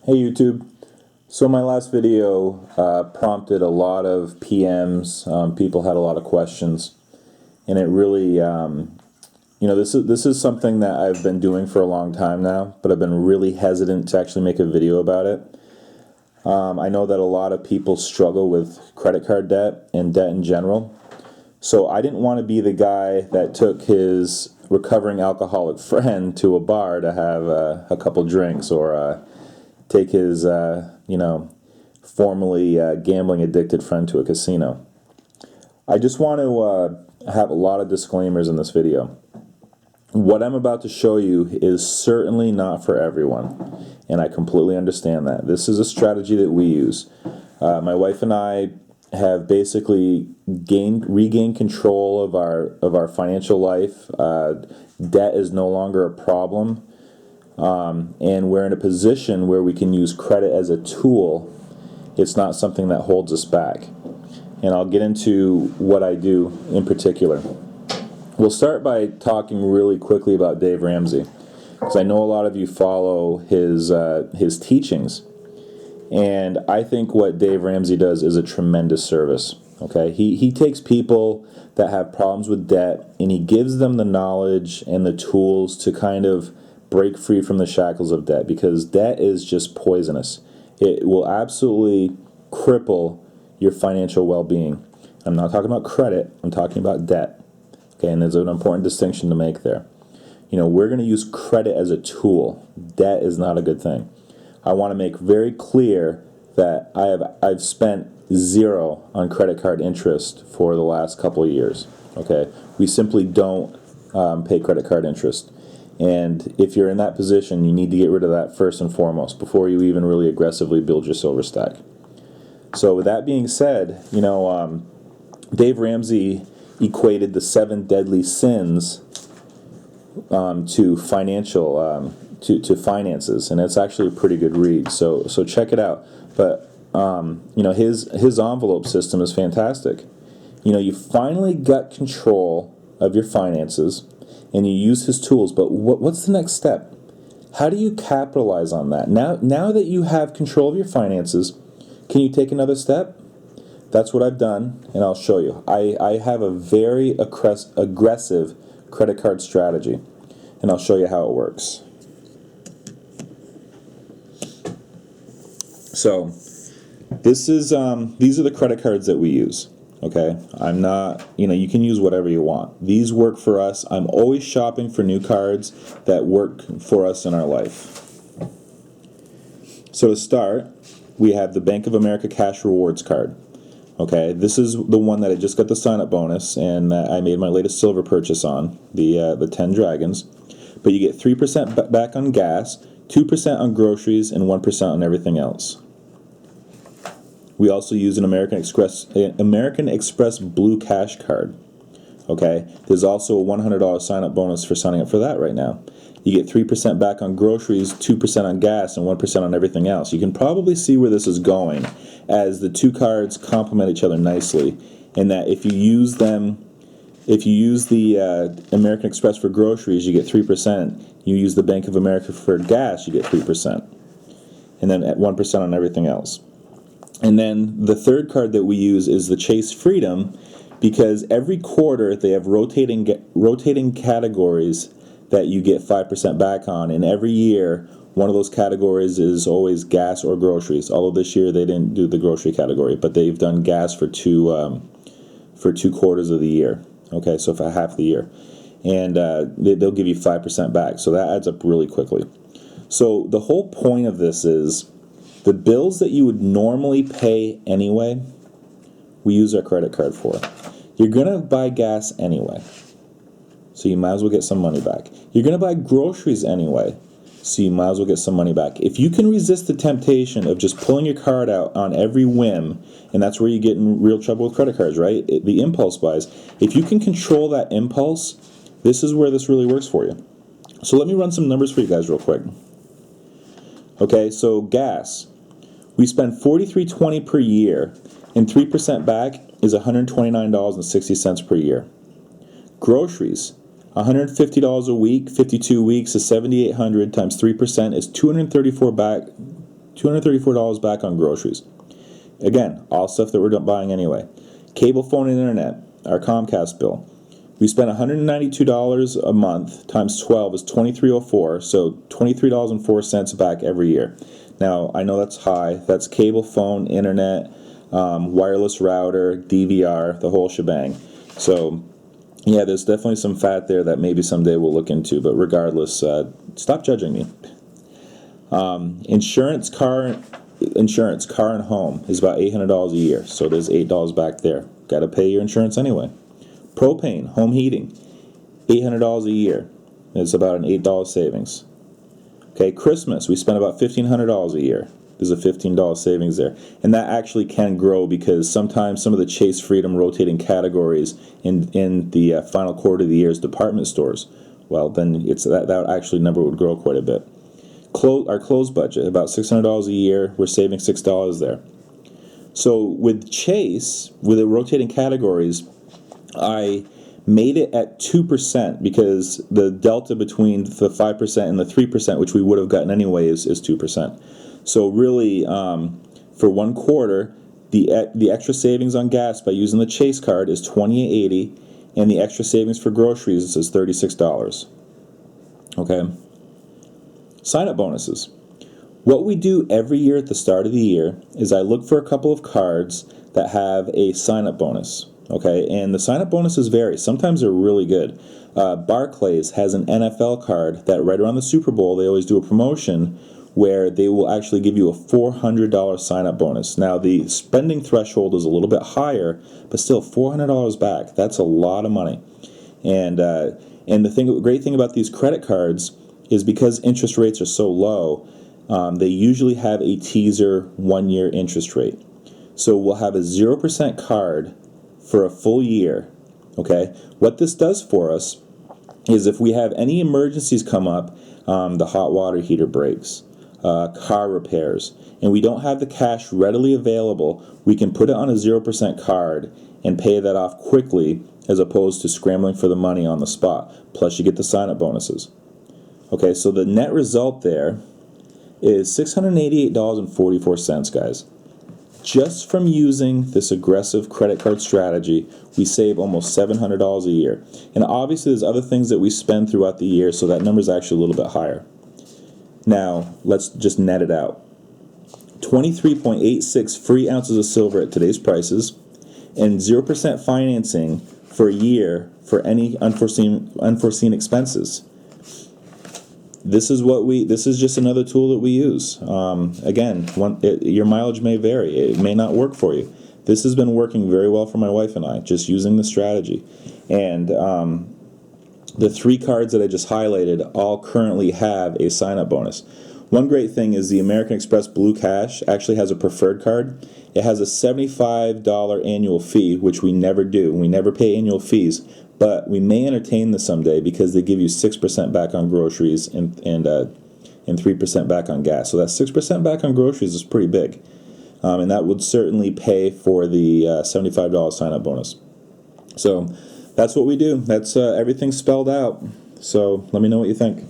Hey YouTube. So my last video prompted a lot of PMs. People had a lot of questions, and it really, this is something that I've been doing for a long time now, but I've been really hesitant to actually make a video about it. I know that a lot of people struggle with credit card debt and debt in general. So I didn't want to be the guy that took his recovering alcoholic friend to a bar to have a couple drinks, or take his, formerly gambling addicted friend to a casino. I just want to have a lot of disclaimers in this video. What I'm about to show you is certainly not for everyone, and I completely understand that. This is a strategy that we use. My wife and I have basically regained control of our financial life. Debt is no longer a problem. And we're in a position where we can use credit as a tool. It's not something that holds us back. And I'll get into what I do in particular. We'll start by talking really quickly about Dave Ramsey, because I know a lot of you follow his teachings. And I think what Dave Ramsey does is a tremendous service. Okay, he takes people that have problems with debt, and he gives them the knowledge and the tools to kind of break free from the shackles of debt, because debt is just poisonous. It will absolutely cripple your financial well-being. I'm not talking about credit, I'm talking about debt. Okay, and there's an important distinction to make there. We're going to use credit as a tool. Debt is not a good thing. I want to make very clear that I've spent zero on credit card interest for the last couple of years. Okay, we simply don't pay credit card interest. And if you're in that position, you need to get rid of that first and foremost before you even really aggressively build your silver stack. So with that being said, Dave Ramsey equated the 7 deadly sins to finances, and it's actually a pretty good read. So check it out. But his envelope system is fantastic. You finally got control of your finances, and you use his tools, but what's the next step? How do you capitalize on that? Now that you have control of your finances, can you take another step? That's what I've done, and I'll show you. I have a very aggressive credit card strategy, and I'll show you how it works. So, these are the credit cards that we use. Okay, I'm not, you can use whatever you want. These work for us. I'm always shopping for new cards that work for us in our life. So to start, we have the Bank of America Cash Rewards card. Okay, this is the one that I just got the sign-up bonus, and I made my latest silver purchase on, the 10 Dragons. But you get 3% back on gas, 2% on groceries, and 1% on everything else. We also use an American Express Blue Cash card. Okay, there's also a $100 sign-up bonus for signing up for that right now. You get 3% back on groceries, 2% on gas, and 1% on everything else. You can probably see where this is going, as the two cards complement each other nicely, in that if you use the American Express for groceries, you get 3%. You use the Bank of America for gas, you get 3%. And then at 1% on everything else. And then the third card that we use is the Chase Freedom, because every quarter they have rotating categories that you get 5% back on, and every year one of those categories is always gas or groceries. Although this year they didn't do the grocery category, but they've done gas for two quarters of the year. Okay, so for half the year, and they'll give you 5% back. So that adds up really quickly. So the whole point of this is, the bills that you would normally pay anyway, we use our credit card for. You're going to buy gas anyway, so you might as well get some money back. You're going to buy groceries anyway, so you might as well get some money back. If you can resist the temptation of just pulling your card out on every whim, and that's where you get in real trouble with credit cards, right? The impulse buys. If you can control that impulse, this is where this really works for you. So let me run some numbers for you guys real quick. Okay, so gas. We spend $43.20 per year, and 3% back is $129.60 per year. Groceries, $150 a week, 52 weeks is $7,800 times 3% is $234 $234 back on groceries. Again, all stuff that we're buying anyway. Cable phone and internet, our Comcast bill. We spent $192 a month times 12 is $23.04, so $23.04 back every year. Now, I know that's high. That's cable phone, internet, wireless router, DVR, the whole shebang. So, yeah, there's definitely some fat there that maybe someday we'll look into, but regardless, stop judging me. Insurance, car and home is about $800 a year, so there's $8 back there. Got to pay your insurance anyway. Propane, home heating, $800 a year. It's about an $8 savings. Okay, Christmas, we spend about $1,500 a year. There's a $15 savings there. And that actually can grow because sometimes some of the Chase Freedom rotating categories in the final quarter of the year is department stores. Well, then that actually number would grow quite a bit. Our clothes budget, about $600 a year. We're saving $6 there. So with Chase, with the rotating categories, I made it at 2% because the delta between the 5% and the 3%, which we would have gotten anyway, is 2%. So really, for 1 quarter, the extra savings on gas by using the Chase card is $28.80, and the extra savings for groceries is $36. Okay. Sign-up bonuses. What we do every year at the start of the year is I look for a couple of cards that have a sign-up bonus. Okay, and the sign-up bonuses vary. Sometimes they're really good. Barclays has an NFL card that right around the Super Bowl, they always do a promotion where they will actually give you a $400 sign-up bonus. Now, the spending threshold is a little bit higher, but still $400 back. That's a lot of money. And the great thing about these credit cards is because interest rates are so low, they usually have a teaser 1-year interest rate. So we'll have a 0% card for a full year, okay? What this does for us is if we have any emergencies come up, the hot water heater breaks, car repairs, and we don't have the cash readily available, we can put it on a 0% card and pay that off quickly as opposed to scrambling for the money on the spot. Plus you get the sign-up bonuses. Okay, so the net result there is $688.44, guys. Just from using this aggressive credit card strategy, we save almost $700 a year. And obviously there's other things that we spend throughout the year, so that number is actually a little bit higher. Now, let's just net it out. 23.86 free ounces of silver at today's prices, and 0% financing for a year for any unforeseen expenses. This is just another tool that we use. Again, your mileage may vary. It may not work for you. This has been working very well for my wife and I, just using the strategy. And the 3 cards that I just highlighted all currently have a sign-up bonus. One great thing is the American Express Blue Cash actually has a preferred card. It has a $75 annual fee, which we never do. We never pay annual fees. But we may entertain this someday because they give you 6% back on groceries and 3% back on gas. So that 6% back on groceries is pretty big. And that would certainly pay for the $75 sign-up bonus. So that's what we do. That's everything spelled out. So let me know what you think.